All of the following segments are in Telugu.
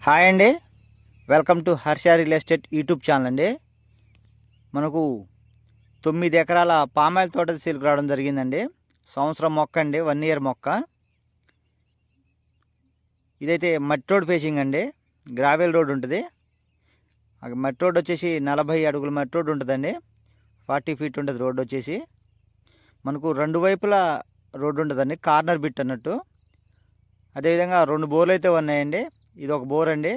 హాయ్ అండి, welcome to Harsha real estate YouTube channel అండి. మనకు 9 ఎకరాల పామాయిల్ తోట సేల్కి రావడం జరిగిందండి. సంవత్సరం మొక్క అండి, 1 ఇయర్ మొక్క. ఇదైతే మట్టి రోడ్ ఫేసింగ్ అండి, గ్రావెల్ రోడ్ ఉంటుంది. మట్టి రోడ్ వచ్చేసి 40 అడుగుల మట్టి రోడ్ ఉంటుందండి. 40 ఫీట్ ఉంటుంది రోడ్ వచ్చేసి. మనకు 2 వైపులా రోడ్డు ఉంటుందండి, కార్నర్ బిట్ అన్నట్టు. అదేవిధంగా 2 బోర్లు అయితే ఉన్నాయండి. ఇది ఒక బోర్ అండి.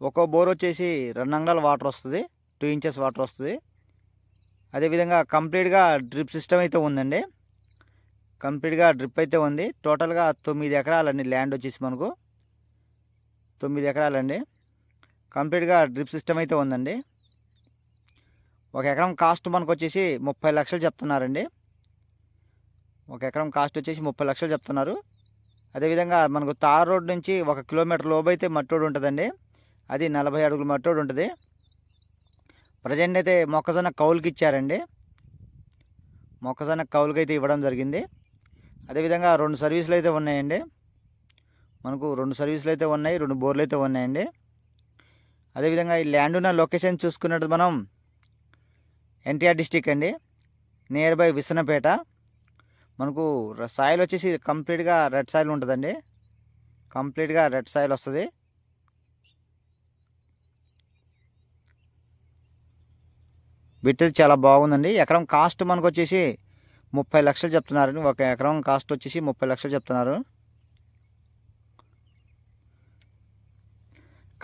ఒక్కో బోర్ వచ్చేసి 2 అంగుళాల వాటర్ వస్తుంది, 2 ఇంచెస్ వాటర్ వస్తుంది. అదేవిధంగా కంప్లీట్గా డ్రిప్ సిస్టమ్ అయితే ఉందండి. కంప్లీట్గా డ్రిప్ అయితే ఉంది. టోటల్గా 9 ఎకరాలండి ల్యాండ్ వచ్చేసి మనకు 9 ఎకరాలండి. కంప్లీట్గా డ్రిప్ సిస్టమ్ అయితే ఉందండి. ఒక ఎకరం కాస్ట్ మనకు వచ్చేసి 30 లక్షలు చెప్తున్నారండి. ఒక ఎకరం కాస్ట్ వచ్చేసి 30 లక్షలు చెప్తున్నారు. అదేవిధంగా మనకు తార్ రోడ్ నుంచి 1 కిలోమీటర్ లోపు అయితే మట్టి రోడ్ ఉంటుందండి. అది 40 అడుగుల మట్టి రోడ్ ఉంటుంది. ప్రజెంట్ అయితే మొక్కజొన్న కౌలుకి ఇచ్చారండి. మొక్కజొన్న కౌలుకి అయితే ఇవ్వడం జరిగింది. అదేవిధంగా 2 సర్వీసులు అయితే ఉన్నాయండి. మనకు 2 సర్వీసులు అయితే ఉన్నాయి, 2 బోర్లు అయితే ఉన్నాయండి. అదేవిధంగా ఈ ల్యాండ్ ఉన్న లొకేషన్ చూసుకున్నట్టు మనం ఎన్టీఆర్ డిస్టిక్ అండి, నియర్ బై విసనపేట. మనకు సాయిల్ వచ్చేసి కంప్లీట్గా రెడ్ సాయిల్ ఉంటుందండి. కంప్లీట్గా రెడ్ సాయిల్ వస్తుంది. బిట్ చాలా బాగుందండి. ఎకరం కాస్ట్ మనకు వచ్చేసి 30 లక్షలు చెప్తున్నారండి. ఒక ఎకరం కాస్ట్ వచ్చేసి 30 లక్షలు చెప్తున్నారు.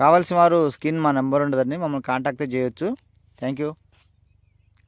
కావాల్సిన వారు స్క్రీన్ మా నెంబర్ ఉంటుందండి, మమ్మల్ని కాంటాక్ట్ చేయొచ్చు. Thank you.